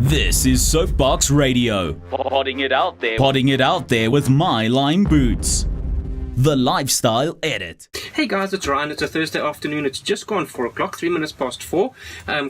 This is SoapBox Radio. Potting it out there. Potting it out there with my lime boots. The Lifestyle Edit. Hey guys, it's Ryan. It's a Thursday afternoon. It's just gone 4 o'clock, 3 minutes past 4.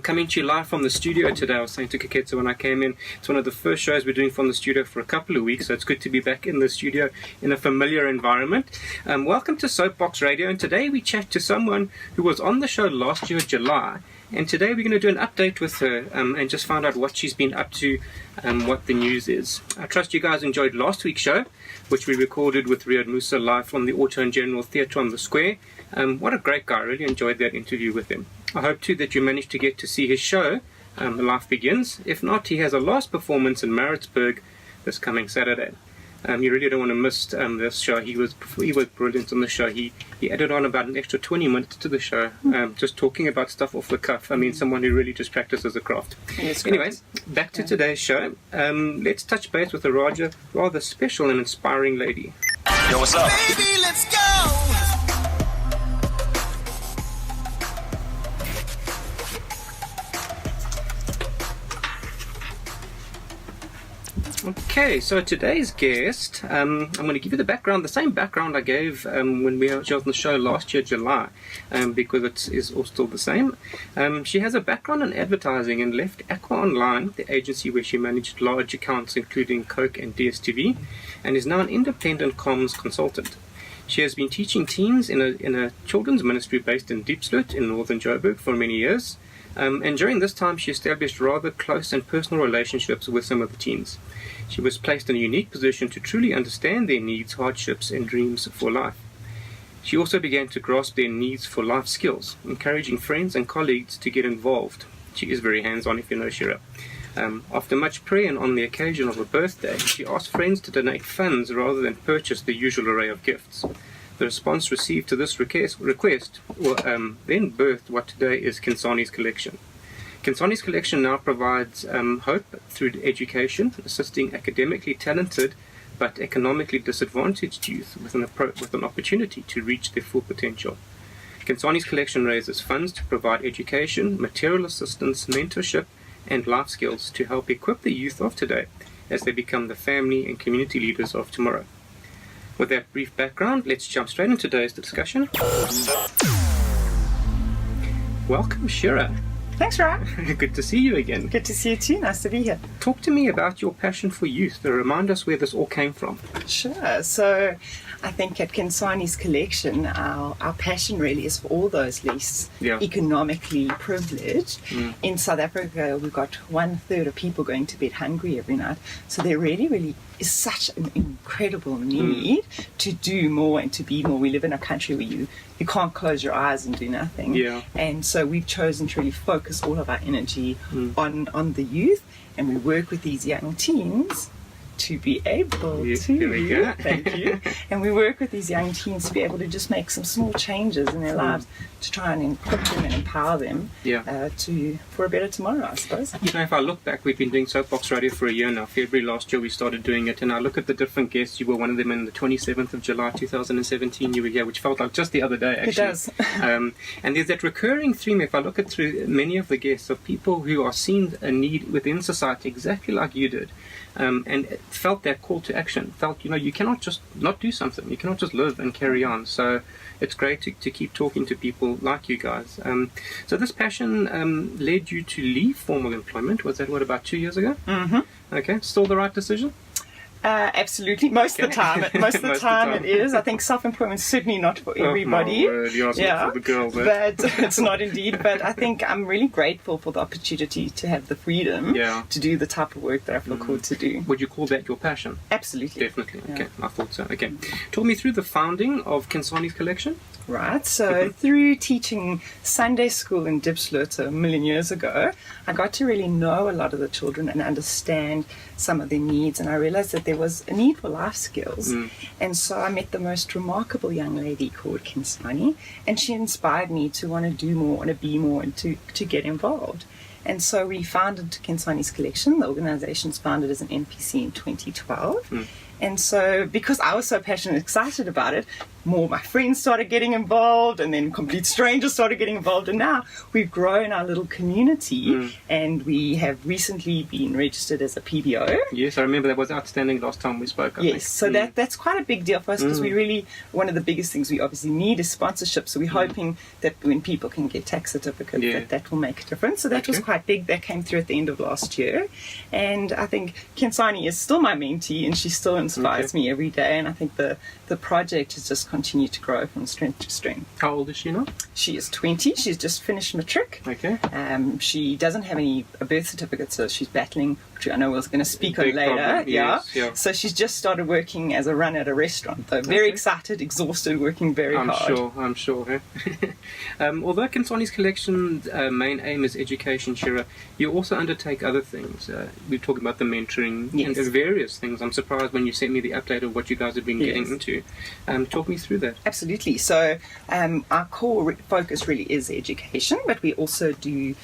Coming to you live from the studio today. I was saying to Keketsu when I came in, it's one of the first shows we're doing from the studio for a couple of weeks, so it's good to be back in the studio in a familiar environment. Welcome to SoapBox Radio, and today we chat to someone who was on the show last year, July. And today we're going to do an update with her and just find out what she's been up to and what the news is. I trust you guys enjoyed last week's show, which we recorded with Riyad Musa live from the Auto and General Theatre on the Square. What a great guy. I really enjoyed that interview with him. I hope too that you managed to get to see his show, Life Begins. If not, he has a last performance in Maritzburg this coming Saturday. You really don't want to miss this show. He was brilliant on the show. He added on about an extra 20 minutes to the show, just talking about stuff off the cuff. I mean, someone who really just practices a craft. Anyways, back to today's show. Let's touch base with a rather special and inspiring lady. Yo, what's up? Baby, let's go! Okay, so today's guest, I'm going to give you the background, the same background I gave when she was on the show last year, July, because it is all still the same. She has a background in advertising and left Aqua Online, the agency where she managed large accounts including Coke and DSTV, and is now an independent comms consultant. She has been teaching teens in a children's ministry based in Diepsloot in northern Joburg for many years, and during this time she established rather close and personal relationships with some of the teens. She was placed in a unique position to truly understand their needs, hardships, and dreams for life. She also began to grasp their needs for life skills, encouraging friends and colleagues to get involved. She is very hands-on, if you know Shera. After much prayer and on the occasion of her birthday, she asked friends to donate funds rather than purchase the usual array of gifts. The response received to this request then birthed what today is Khensani's collection. Khensani's collection now provides hope through education, assisting academically talented but economically disadvantaged youth with an opportunity to reach their full potential. Khensani's collection raises funds to provide education, material assistance, mentorship, and life skills to help equip the youth of today as they become the family and community leaders of tomorrow. With that brief background, let's jump straight into today's discussion. Welcome, Shera. Thanks, Ryan. Good to see you again. Good to see you too. Nice to be here. Talk to me about your passion for youth. Remind us where this all came from. Sure. So I think at Khensani's collection, our passion really is for all those least economically privileged. In South Africa, we've got 1/3 of people going to bed hungry every night. So there really is such an incredible need to do more and to be more. We live in a country where you can't close your eyes and do nothing. And so we've chosen to really focus all of our energy on the youth, and we work with these young teens to be able to, thank you, and we work with these young teens to be able to just make some small changes in their lives to try and equip them and empower them for a better tomorrow, I suppose. You know, if I look back, we've been doing SoapBox Radio for a year now. February last year we started doing it, and I look at the different guests. You were one of them on the 27th of July 2017 you were here, which felt like just the other day actually. It does. And there's that recurring theme, if I look at through many of the guests, of people who are seeing a need within society exactly like you did. And felt that call to action, felt, you cannot just not do something, you cannot just live and carry on. So it's great to keep talking to people like you guys. So this passion led you to leave formal employment. Was that, about 2 years ago? Mm-hmm. Okay, still the right decision? Absolutely. Most of the time it is. I think self-employment is certainly not for everybody. Oh, you're not for the girl, but it's not indeed. But I think I'm really grateful for the opportunity to have the freedom to do the type of work that I feel called to do. Would you call that your passion? Absolutely. Definitely. Okay, I thought so. Okay. Talk me through the founding of Khensani's collection. Right, so through teaching Sunday school in Diepsloot a million years ago, I got to really know a lot of the children and understand some of their needs, and I realized that there was a need for life skills. And so I met the most remarkable young lady called Khensani, and she inspired me to want to do more, want to be more, and to get involved. And so we founded Khensani's collection. The organization's founded as an NPC in 2012. And so, because I was so passionate and excited about it, more my friends started getting involved, and then complete strangers started getting involved, and now we've grown our little community, and we have recently been registered as a PBO. Yes, I remember that was outstanding last time we spoke, I think. So that's quite a big deal for us, because we really, one of the biggest things we obviously need is sponsorship, so we're hoping that when people can get tax certificates, that will make a difference. So that was quite big. That came through at the end of last year, and I think Khensani is still my mentee, and she still inspires me every day, and I think the project has just continued to grow from strength to strength. How old is she now? She is 20. She's just finished matric. Okay. She doesn't have any birth certificate, so she's battling, which I know we're going to speak on later. Problem. Yes, yeah. So she's just started working as a runner at a restaurant, though. Very excited, exhausted, working very hard. I'm sure. Although Khensani's collection main aim is education, Shera, you also undertake other things. We're talking about the mentoring and various things. I'm surprised when you sent me the update of what you guys have been getting into. Talk me through that. Absolutely. So our core focus really is education, but we also we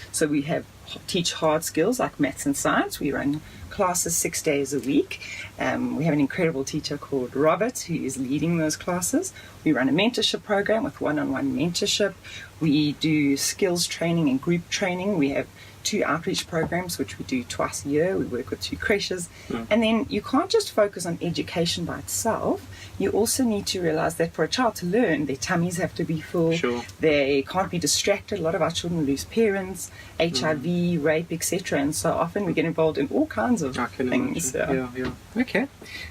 teach hard skills like maths and science. We run classes 6 days a week. We have an incredible teacher called Robert who is leading those classes. We run a mentorship program with one-on-one mentorship. We do skills training and group training. We have 2 outreach programs which we do twice a year. We work with 2 creches. And then you can't just focus on education by itself. You also need to realize that for a child to learn, their tummies have to be full. Sure. They can't be distracted. A lot of our children lose parents, HIV, rape, etc. And so often we get involved in all kinds of things. Yeah. Okay.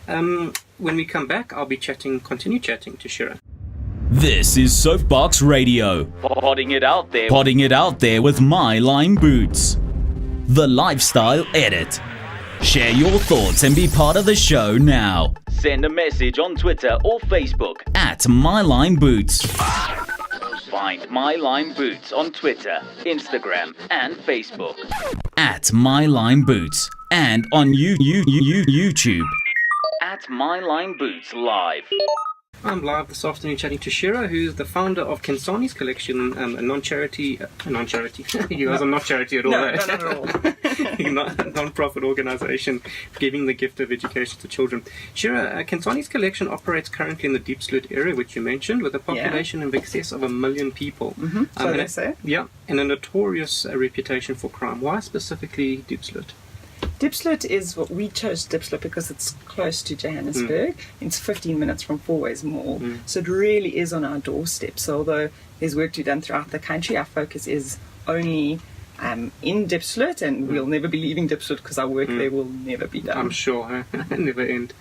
When we come back, I'll continue chatting to Shera. This is SoapBox Radio. Potting it out there. Potting it out there with My Lime Boots. The Lifestyle Edit. Share your thoughts and be part of the show now. Send a message on Twitter or Facebook at My Lime Boots. Find My Lime Boots on Twitter, Instagram, and Facebook. At My Lime Boots. And on YouTube. At My Lime Boots Live. I'm live this afternoon chatting to Shera, who's the founder of Khensani's collection, a non-charity. You guys are not charity at all. No, not at all. Non-profit organisation giving the gift of education to children. Shera, Khensani's collection operates currently in the Diepsloot area, which you mentioned, with a population in excess of 1 million people. So they say. Yeah, and a notorious reputation for crime. Why specifically Diepsloot? Diepsloot is what we chose Diepsloot because it's close to Johannesburg. It's 15 minutes from Fourways Mall. So it really is on our doorstep. So although there's work to be done throughout the country, our focus is only in Diepsloot, and we'll never be leaving Diepsloot because our work there will never be done. I'm sure, never end.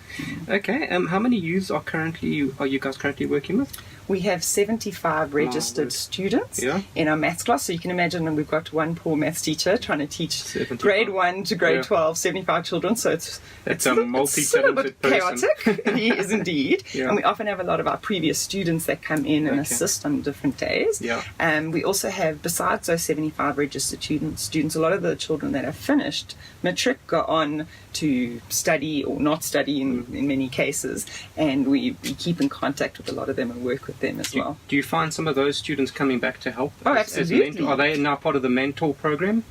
Okay, how many youths are you guys currently working with? We have 75 registered students in our maths class. So you can imagine we've got one poor maths teacher trying to teach 75. grade 1 to grade 12, 75 children. So it's a multi-talented person. Chaotic. He is indeed. And we often have a lot of our previous students that come in and assist on different days. We also have, besides those 75 registered students, a lot of the children that have finished matric go on to study or not study in many cases. And we keep in contact with a lot of them and work with them as well. Do you find some of those students coming back to help? Absolutely. Are they now part of the mentor program?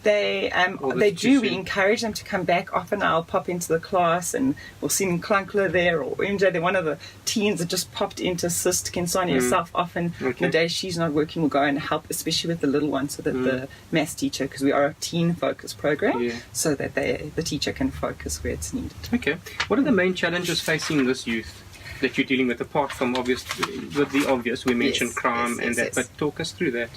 They do. We encourage them to come back. Often I'll pop into the class and we'll see Klunkler there, or MJ. They're one of the teens that just popped in to assist Khensani herself. Often the day she's not working, we'll go and help, especially with the little ones, so that the maths teacher, because we are a teen-focused program, so that the teacher can focus where it's needed. Okay. What are the main challenges facing this youth that you're dealing with, apart from the obvious? We mentioned crime but talk us through that.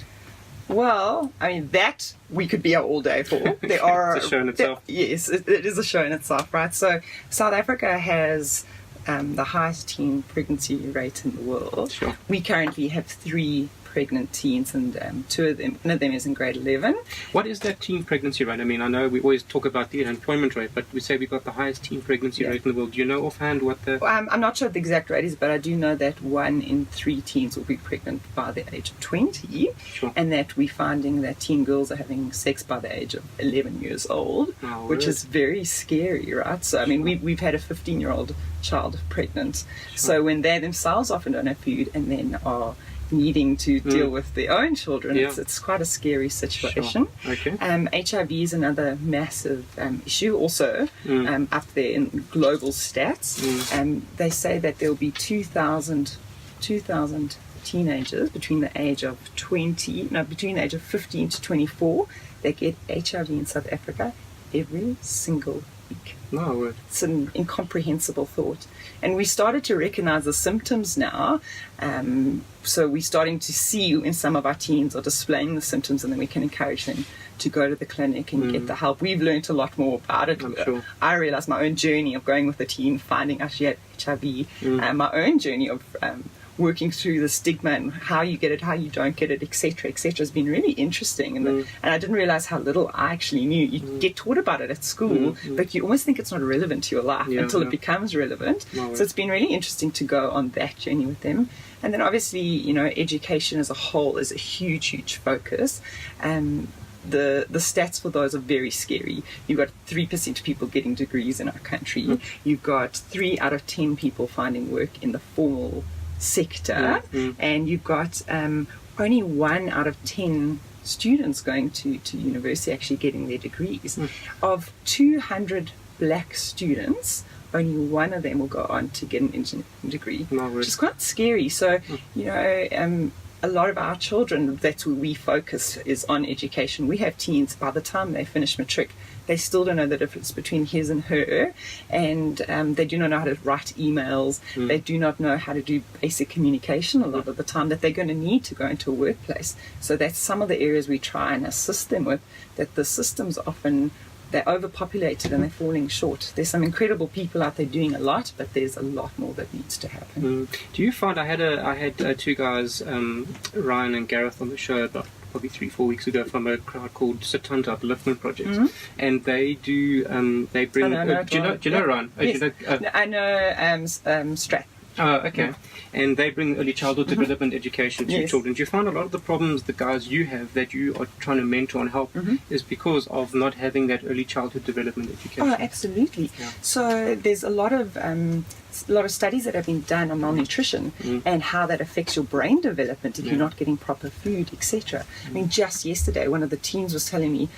Well, I mean, that we could be here all day for. There are it's a show in itself. Yes, it is a show in itself, right? So South Africa has the highest teen pregnancy rate in the world. Sure. We currently have 3 pregnant teens, and one of them is in grade 11. What is that teen pregnancy rate? I mean, I know we always talk about the unemployment rate, but we say we've got the highest teen pregnancy rate in the world. Do you know offhand what the... I'm not sure what the exact rate is, but I do know that 1 in 3 teens will be pregnant by the age of 20, and that we're finding that teen girls are having sex by the age of 11 years old, which is very scary, right? So, I mean, we've had a 15-year-old child pregnant, so when they themselves often don't have food and then are needing to deal with their own children, it's quite a scary situation. HIV is another massive issue also up there in global stats. They say that there will be 2,000 2,000 teenagers between the age of 15 to 24 that get HIV in South Africa every single week. No, it's an incomprehensible thought. And we started to recognize the symptoms now. So we're starting to see when some of our teens are displaying the symptoms, and then we can encourage them to go to the clinic and get the help. We've learned a lot more about it. I'm sure. I realized my own journey of going with a teen, finding out she had HIV, my own journey of working through the stigma and how you get it, how you don't get it, etc., has been really interesting. And I didn't realize how little I actually knew. You get taught about it at school, but you almost think it's not relevant to your life until it becomes relevant. So it's been really interesting to go on that journey with them. And then obviously, you know, education as a whole is a huge, huge focus. The stats for those are very scary. You've got 3% of people getting degrees in our country. You've got 3 out of 10 people finding work in the formal sector, and you've got only 1 out of 10 students going to university actually getting their degrees. Of 200 black students, only 1 of them will go on to get an engineering degree, which is quite scary. So, you know, a lot of our children, that's where we focus, is on education. We have teens, by the time they finish matric, they still don't know the difference between his and her, and they do not know how to write emails. They do not know how to do basic communication a lot of the time that they're going to need to go into a workplace. So that's some of the areas we try and assist them with, that the systems often, they're overpopulated and they're falling short. There's some incredible people out there doing a lot, but there's a lot more that needs to happen. Do you find, I had 2 guys, Ryan and Gareth, on the show about probably 3-4 weeks ago from a crowd called Satanta Upliftment Project, and they do they bring. Do you know Ryan? Yes. I know Strat. Oh, okay. And they bring early childhood development education to children. Do you find a lot of the problems the guys you have that you are trying to mentor and help is because of not having that early childhood development education? Oh, absolutely. Yeah. So there's a lot of studies that have been done on malnutrition and how that affects your brain development if you're not getting proper food, etc. I mean, just yesterday, one of the teens was telling me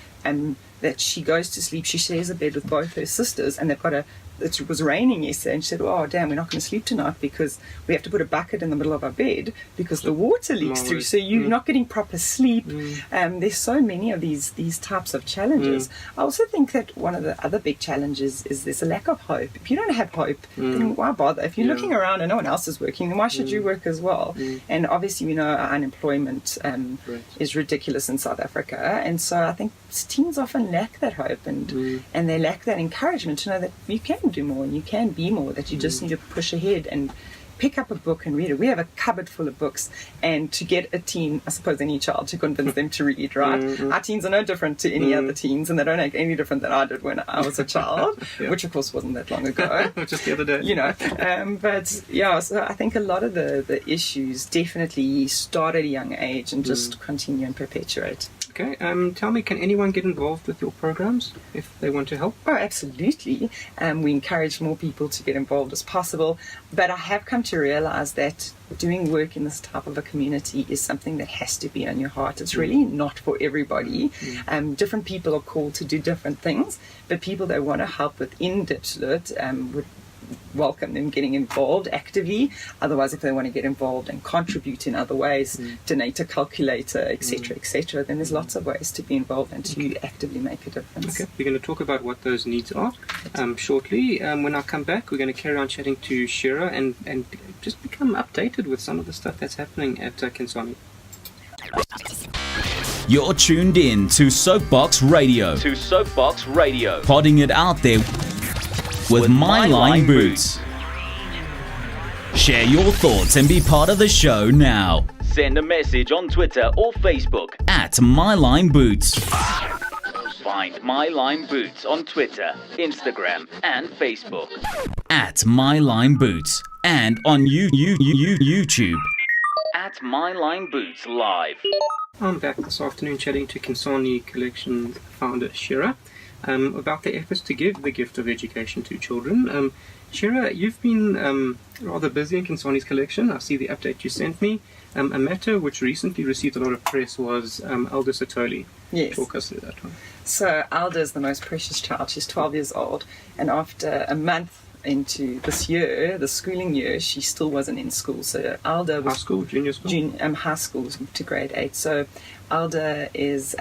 that she goes to sleep, she shares a bed with both her sisters, and they've got it was raining yesterday, and she said, oh damn, we're not going to sleep tonight because we have to put a bucket in the middle of our bed because the water leaks through, so you're not getting proper sleep. There's so many of these types of challenges. I also think that one of the other big challenges is there's a lack of hope. If you don't have hope, then why bother? If you're looking around and no one else is working, then why should you work as well? And obviously we know our unemployment is ridiculous in South Africa, and so I think teens often lack that hope and they lack that encouragement to know that you can do more and you can be more, that you just need to push ahead and pick up a book and read it. We have a cupboard full of books, and to get a teen, I suppose any child, to convince them to read, right? Our teens are no different to any other teens, and they don't act any different than I did when I was a child, which of course wasn't that long ago. Just the other day. You know, but yeah, so I think a lot of the issues definitely start at a young age and just continue and perpetuate. Okay, tell me, can anyone get involved with your programs if they want to help? Oh, absolutely. We encourage more people to get involved as possible, but I have come to realize that doing work in this type of a community is something that has to be on your heart. It's really not for everybody. Different people are called to do different things, but people that want to help with in-depth would welcome them getting involved actively. Otherwise, if they want to get involved and contribute in other ways, donate a calculator, etc., then there's lots of ways to be involved and to actively make a difference. Okay, we're going to talk about what those needs are shortly. When I come back, we're going to carry on chatting to Shera and just become updated with some of the stuff that's happening at Khensani. You're tuned in to SoapBox Radio. Podding it out there with My Line Boots. Share your thoughts and be part of the show now. Send a message on Twitter or Facebook at My Line Boots. Find My Line Boots on Twitter, Instagram, and Facebook. At My Line Boots. And on YouTube. At My Line Boots Live. I'm back this afternoon chatting to Khensani Collection founder Shera about their efforts to give the gift of education to children. Shera, you've been rather busy in Khensani's collection. I see the update you sent me. A matter which recently received a lot of press was Alda Satoli. Yes. Talk us through that one. So Alda is the most precious child. She's 12 years old, and after a month into this year, the schooling year, she still wasn't in school. So Alda was... High school, junior school? High school to grade 8. So Alda is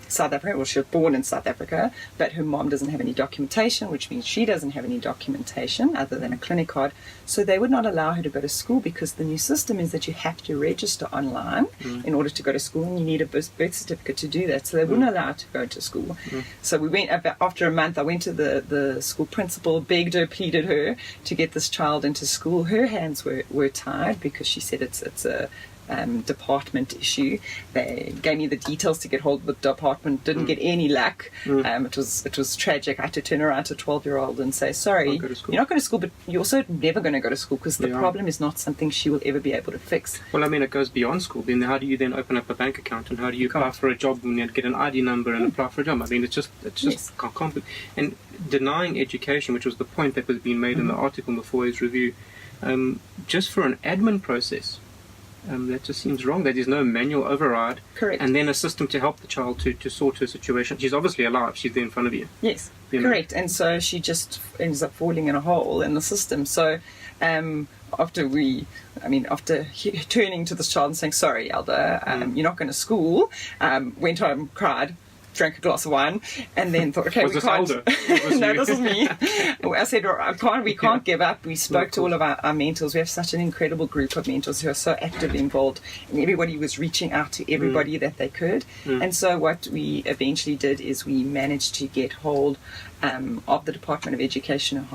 South Africa. Well, she was born in South Africa, but her mom doesn't have any documentation, which means she doesn't have any documentation other than a clinic card. So they would not allow her to go to school because the new system is that you have to register online in order to go to school, and you need a birth certificate to do that. So they wouldn't allow her to go to school. So we went, after a month, I went to the school principal, begged her, pleaded her to get this child into school. Her hands were tied because she said it's a department issue. They gave me the details to get hold of the department, didn't get any luck. It was tragic. I had to turn around to a 12-year-old and say, sorry, you're not going to school, but you're also never going to go to school because the problem is not something she will ever be able to fix. Well, I mean, it goes beyond school. Then how do you then open up a bank account, and how do you apply for a job when you get an ID number and apply for a job? I mean, it's just complicated. And denying education, which was the point that was being made in the article in the 4A's review, just for an admin process. That just seems wrong. That there's no manual override. Correct. And then a system to help the child to sort her situation. She's obviously alive. She's there in front of you. Yes, correct. And so she just ends up falling in a hole in the system. So after turning to this child and saying, sorry, Alda, you're not going to school, went home, cried, drank a glass of wine, and then thought, okay, we can't. No, this is me. I said, we can't give up. We spoke to all of our mentors. We have such an incredible group of mentors who are so actively involved, and everybody was reaching out to everybody that they could. And so what we eventually did is we managed to get hold of the Department of Education,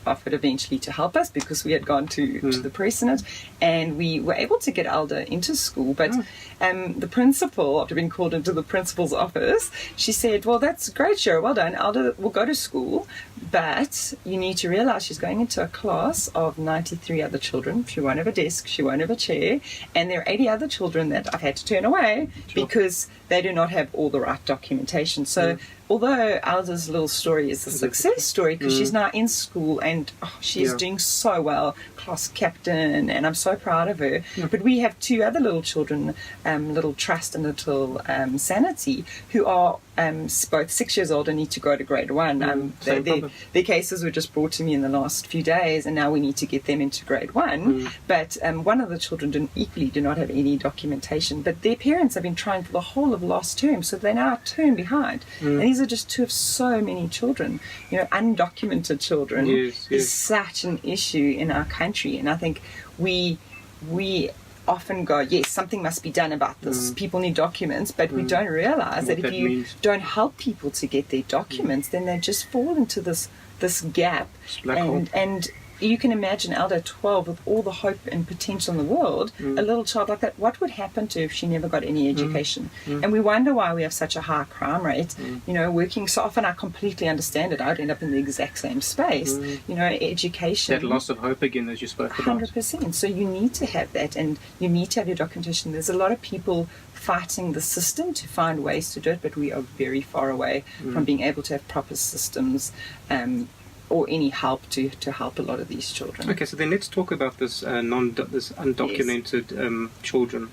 offered eventually to help us because we had gone to the press in it, and we were able to get Alda into school. But the principal, after being called into the principal's office, she said, well, that's great, Shera, well done. Alda will go to school, but you need to realize she's going into a class of 93 other children. She won't have a desk, she won't have a chair, and there are 80 other children that I've had to turn away because they do not have all the right documentation. So although Alda's little story is a success story because she's now in school and she's doing so well, class captain, and I'm so proud of her. But we have 2 other little children, little Trust and little Sanity, who are both 6 years old and need to go to grade 1. Their cases were just brought to me in the last few days, and now we need to get them into grade 1. But one of the children do not have any documentation, but their parents have been trying for the whole of last term, so they're now a term behind. And these are just 2 of so many children. Undocumented children is such an issue in our country, and I think we often go, yes, something must be done about this. People need documents, but we don't realize that if you don't help people to get their documents, then they just fall into this gap. And you can imagine Alda at 12 with all the hope and potential in the world, a little child like that, what would happen to her if she never got any education? And we wonder why we have such a high crime rate. Working so often, I completely understand it. I would end up in the exact same space. Education. That loss of hope again, as you spoke about. 100%. So you need to have that, and you need to have your documentation. There's a lot of people fighting the system to find ways to do it, but we are very far away from being able to have proper systems or any help to help a lot of these children. Okay, so then let's talk about this this undocumented children.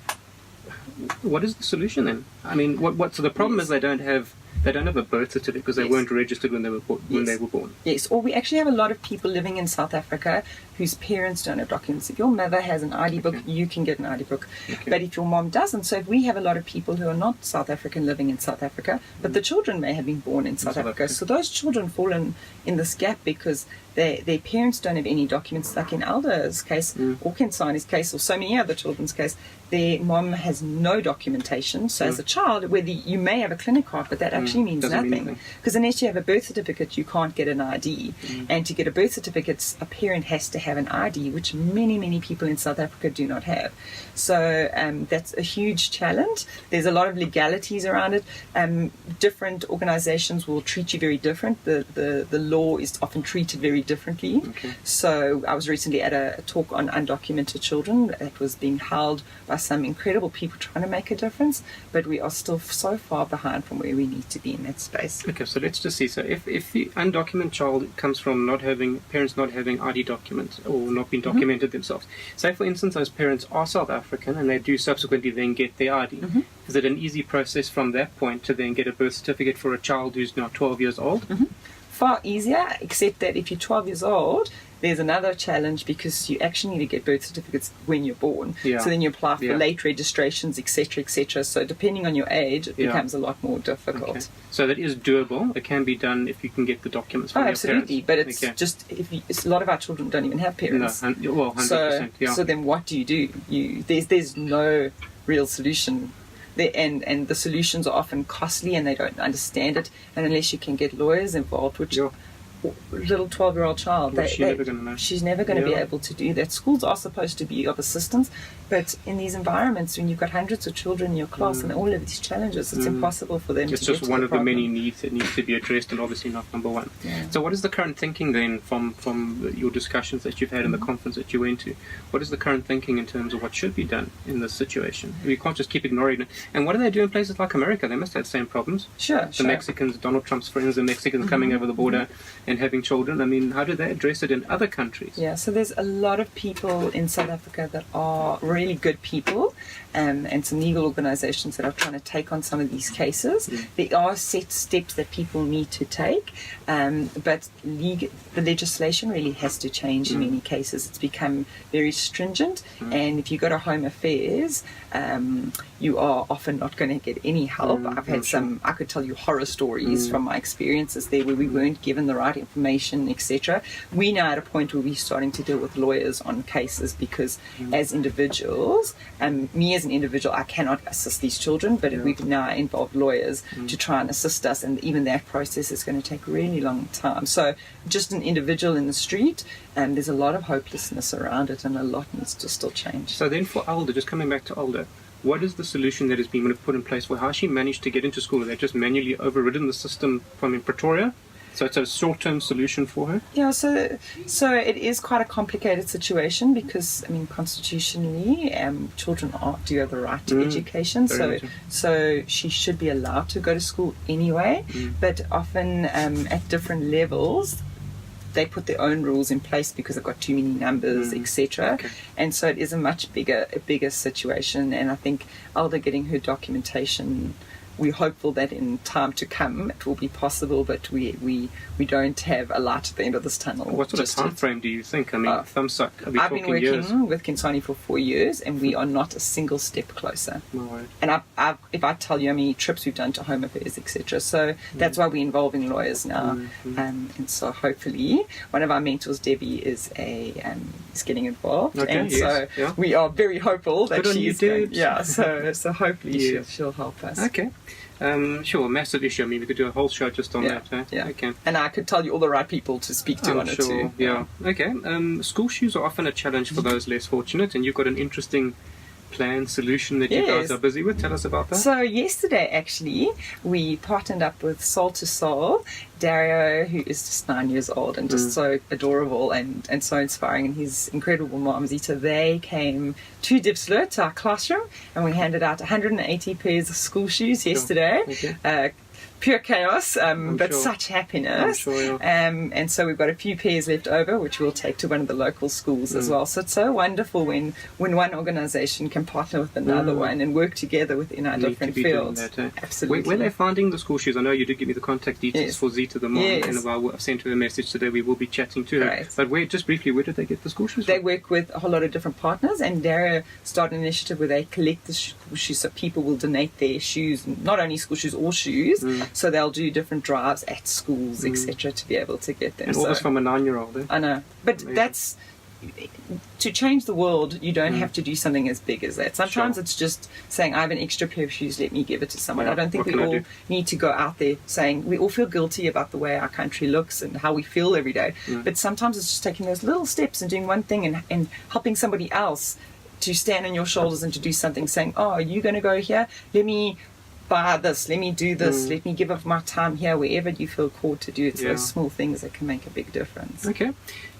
What is the solution then? I mean, so the problem is they don't have a birth certificate because they weren't registered when they were born. Yes, or we actually have a lot of people living in South Africa whose parents don't have documents. If your mother has an ID book, you can get an ID book. But if your mom doesn't, so if we have a lot of people who are not South African living in South Africa, but the children may have been born in South Africa. So those children fall in this gap because their parents don't have any documents, like in Alda's case, or Khensani's case, or so many other children's case, their mom has no documentation. So as a child, whether you may have a clinic card, but that actually means nothing. Because unless you have a birth certificate, you can't get an ID. And to get a birth certificate, a parent has to have an ID, which many, many people in South Africa do not have. So that's a huge challenge. There's a lot of legalities around it. Different organizations will treat you very different. The law is often treated very differently. So I was recently at a talk on undocumented children that was being held by some incredible people trying to make a difference, but we are still so far behind from where we need to be in that space. Okay, so let's just see. So if the undocumented child comes from parents not having ID documents or not being documented themselves, say for instance those parents are South African and they do subsequently then get their ID, is it an easy process from that point to then get a birth certificate for a child who's now 12 years old? far easier, except that if you're 12 years old, there's another challenge because you actually need to get birth certificates when you're born. Yeah. So then you apply for late registrations, etc., etc. So depending on your age, it becomes a lot more difficult. Okay. So that is doable. It can be done if you can get the documents from your absolutely. parents. But it's just, a lot of our children don't even have parents. No, well, 100%. So then what do? There's no real solution. And the solutions are often costly and they don't understand it. And unless you can get lawyers involved, which... little 12-year-old child, she's never going to be able to do that. Schools are supposed to be of assistance, but in these environments when you've got hundreds of children in your class and all of these challenges, it's impossible for them to get to the problem. It's just one of the many needs that needs to be addressed, and obviously not number one. So what is the current thinking then from your discussions that you've had in the conference that you went to? What is the current thinking in terms of what should be done in this situation? We can't just keep ignoring it. And what do they do in places like America? They must have the same problems. The Mexicans, Donald Trump's friends, the Mexicans coming over the border and having children. I mean, how do they address it in other countries? So there's a lot of people in South Africa that are really good people, and some legal organizations that are trying to take on some of these cases. There are set steps that people need to take, but the legislation really has to change in many cases. It's become very stringent, and if you go to Home Affairs, you are often not going to get any help. I've had I could tell you horror stories from my experiences there where we weren't given the right information, etc. We're now at a point where we're starting to deal with lawyers on cases because as individuals, me as an individual, I cannot assist these children, but we've now involved lawyers to try and assist us, and even that process is going to take a really long time. So just an individual in the street, there's a lot of hopelessness around it, and a lot needs to still change. So then for Alda, just coming back to Alda, what is the solution that has been put in place for how she managed to get into school? Have they just manually overridden the system from in Pretoria? So it's a short-term solution for her? Yeah, so it is quite a complicated situation because, I mean, constitutionally, children do have the right to education, so she should be allowed to go to school anyway, but often at different levels, they put their own rules in place because they've got too many numbers, etc. And so it is a much bigger situation, and I think Alda getting her documentation, we're hopeful that in time to come it will be possible, but we don't have a light at the end of this tunnel. What sort of time frame do you think? I mean, thumbs up. I've been working with Khensani for 4 years, and we are not a single step closer. And if I tell you how many trips we've done to Home Affairs, etc., so that's why we're involving lawyers now. And so hopefully one of our mentors, Debbie, is getting involved, we are very hopeful that she's going. So hopefully she'll help us. Sure, massive issue. I mean, we could do a whole show just on that. Okay. And I could tell you all the right people to speak to on it too. Okay. School shoes are often a challenge for those less fortunate, and you've got an interesting solution that you guys are busy with. Tell us about that. So yesterday, actually, we partnered up with Soul to Soul. Dario, who is just 9 years old and just so adorable and so inspiring, and his incredible mom, Zita, they came to Diepsloot, to our classroom, and we handed out 180 pairs of school shoes yesterday. Pure chaos, but such happiness. And so we've got a few pairs left over, which we'll take to one of the local schools as well. So it's so wonderful when one organisation can partner with another one and work together within our different fields. Absolutely. Where are they finding the school shoes? I know you did give me the contact details for Zita, the mom, and I've sent her a message today. We will be chatting to her. But just briefly, where did they get the school shoes They work with a whole lot of different partners, and Dario started an initiative where they collect the school shoes, so people will donate their shoes, not only school shoes, all shoes. So they'll do different drives at schools, etc., to be able to get them. And all this from a 9-year-old. I know, but that's to change the world. You don't have to do something as big as that. Sometimes it's just saying, I have an extra pair of shoes, let me give it to someone. I don't think we all need to go out there saying, we all feel guilty about the way our country looks and how we feel every day. But sometimes it's just taking those little steps and doing one thing and helping somebody else to stand on your shoulders and to do something, saying, oh, you're going to go here, let me buy this, let me do this, let me give up my time here, wherever you feel called to do. It's those small things that can make a big difference. Okay.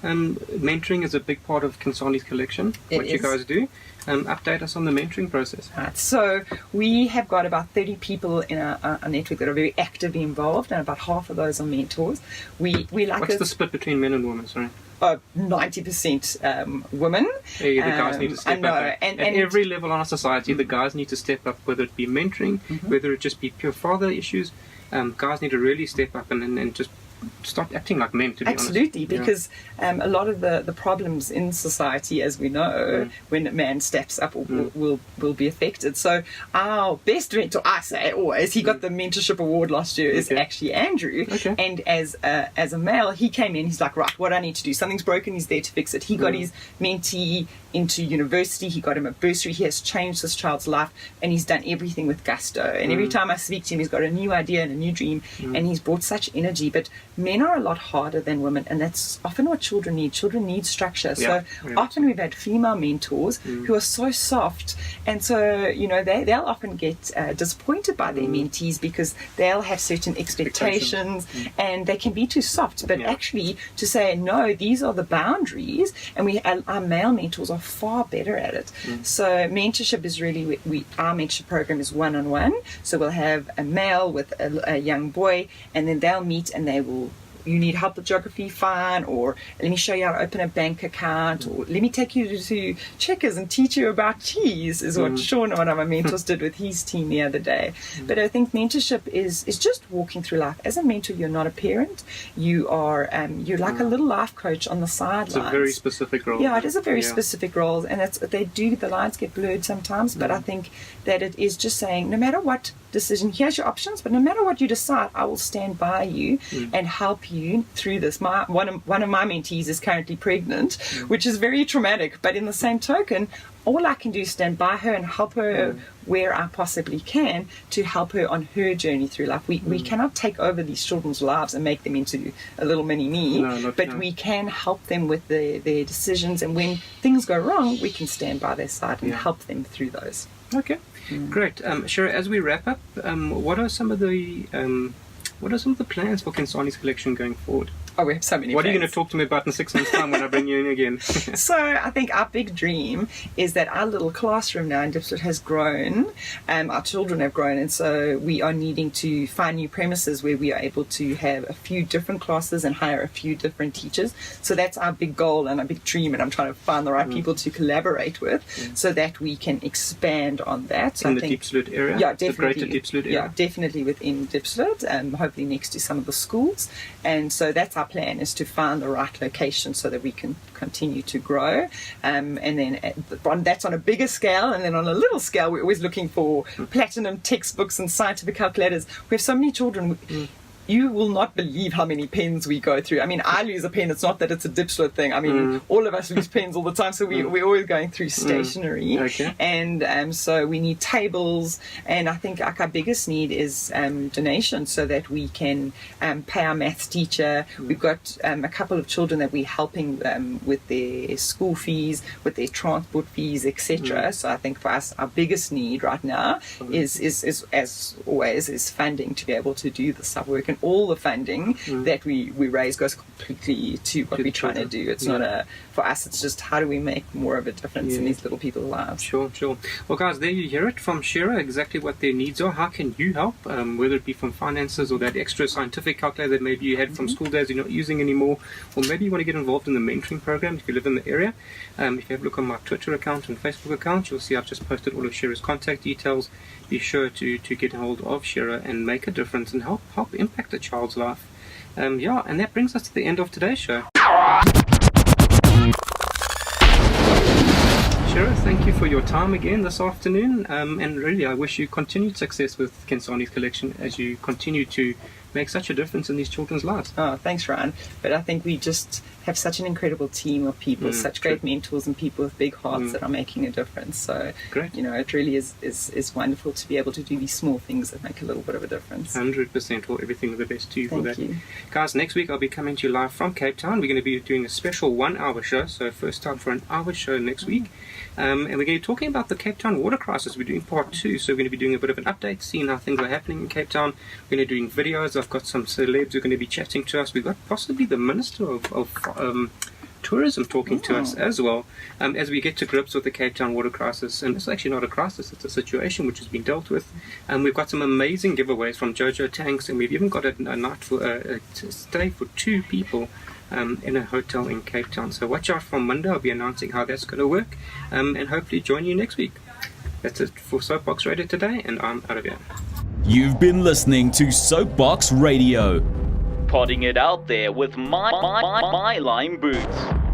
Mentoring is a big part of Khensani's collection, what you guys do. Update us on the mentoring process. Right. So we have got about 30 people in our network that are very actively involved, and about half of those are mentors. We like What's the split between men and women, sorry? 90% women. The guys need to step up. And at every level in our society, the guys need to step up, whether it be mentoring, whether it just be pure father issues. Guys need to really step up and just start acting like men, to be Absolutely, honest. because a lot of the problems in society, as we know, when a man steps up will be affected. So our best mentor, I say always, he got the mentorship award last year, is actually Andrew. Okay. And as a male, he came in, he's like, right, what I need to do, something's broken, he's there to fix it. He got his mentee into university, he got him a bursary, he has changed this child's life, and he's done everything with gusto. And every time I speak to him, he's got a new idea and a new dream, and he's brought such energy. But men are a lot harder than women, and that's often what children need. Children need structure. So often we've had female mentors who are so soft, and so they'll often get disappointed by their mentees because they'll have certain expectations and they can be too soft. But actually, to say no, these are the boundaries, and our male mentors are far better at it. So mentorship is really our mentorship program is one-on-one. So we'll have a male with a young boy, and then they'll meet and they will. You need help with geography, fine, or let me show you how to open a bank account, or let me take you to Checkers and teach you about cheese, is what Sean, one of my mentors, did with his team the other day. But I think mentorship is just walking through life. As a mentor, you're not a parent. You are you're like a little life coach on the sidelines. It's a very specific role. Yeah, it is a very specific role, and the lines get blurred sometimes. But I think that it is just saying, no matter what decision, here's your options, but no matter what you decide, I will stand by you and help you through this. One of my mentees is currently pregnant, which is very traumatic, but in the same token, all I can do is stand by her and help her where I possibly can to help her on her journey through life. We cannot take over these children's lives and make them into a little mini me, but we can help them with their decisions, and when things go wrong, we can stand by their side and help them through those. Okay, great. Shera, as we wrap up, what are some of the plans for Khensani's collection going forward? Oh, we have so many What plans. are you going to talk to me about in 6 months' time when I bring you in again? So I think our big dream is that our little classroom now in Dipslet has grown, our children have grown, and so we are needing to find new premises where we are able to have a few different classes and hire a few different teachers. So that's our big goal and our big dream, and I'm trying to find the right people to collaborate with so that we can expand on that. So in the Dipslet area? Yeah, definitely. The greater Dipslet area? Yeah, definitely within Dipslet, hopefully next to some of the schools. And so that's our plan, is to find the right location so that we can continue to grow. And then that's on a bigger scale, and then on a little scale, we're always looking for platinum textbooks and scientific calculators. We have so many children. You will not believe how many pens we go through. I mean, I lose a pen. It's not that it's a Dipslet thing. I mean, all of us lose pens all the time. So we're always going through stationery. Okay. And so we need tables. And I think our biggest need is donations so that we can pay our maths teacher. We've got a couple of children that we're helping with their school fees, with their transport fees, etc. So I think for us, our biggest need right now is as always, is funding to be able to do this stuff work. And all the funding that we raise goes completely to what we're trying to do. It's not for us, it's just how do we make more of a difference in these little people's lives. Sure. Well, guys, there you hear it from Shera, exactly what their needs are. How can you help, whether it be from finances or that extra scientific calculator that maybe you had from school days you're not using anymore, or maybe you want to get involved in the mentoring program if you live in the area. If you have a look on my Twitter account and Facebook account, you'll see I've just posted all of Shera's contact details. Be sure to get hold of Shera and make a difference and help impact a child's life. And that brings us to the end of today's show. Shera, thank you for your time again this afternoon, and really I wish you continued success with Khensani's collection as you continue to make such a difference in these children's lives. Oh, thanks, Ryan. But I think we just have such an incredible team of people, such great mentors and people with big hearts that are making a difference. So, great. It really is wonderful to be able to do these small things that make a little bit of a difference. 100%. Well, everything the best to you for that. Thank you. Guys, next week I'll be coming to you live from Cape Town. We're going to be doing a special 1-hour show, so first time for an hour show next week. And we're going to be talking about the Cape Town water crisis. We're doing part 2, so we're going to be doing a bit of an update, seeing how things are happening in Cape Town. We're going to be doing videos. I've got some celebs who are going to be chatting to us. We've got possibly the Minister of Tourism talking to us as well, as we get to grips with the Cape Town water crisis. And it's actually not a crisis, it's a situation which has been dealt with. And we've got some amazing giveaways from Jojo Tanks, and we've even got a night for a stay for 2 people in a hotel in Cape Town. So watch out for Monday. I'll be announcing how that's going to work, and hopefully join you next week. That's it for SoapBox Radio today, and I'm out of here. You've been listening to SoapBox Radio. Podding it out there with my line boots.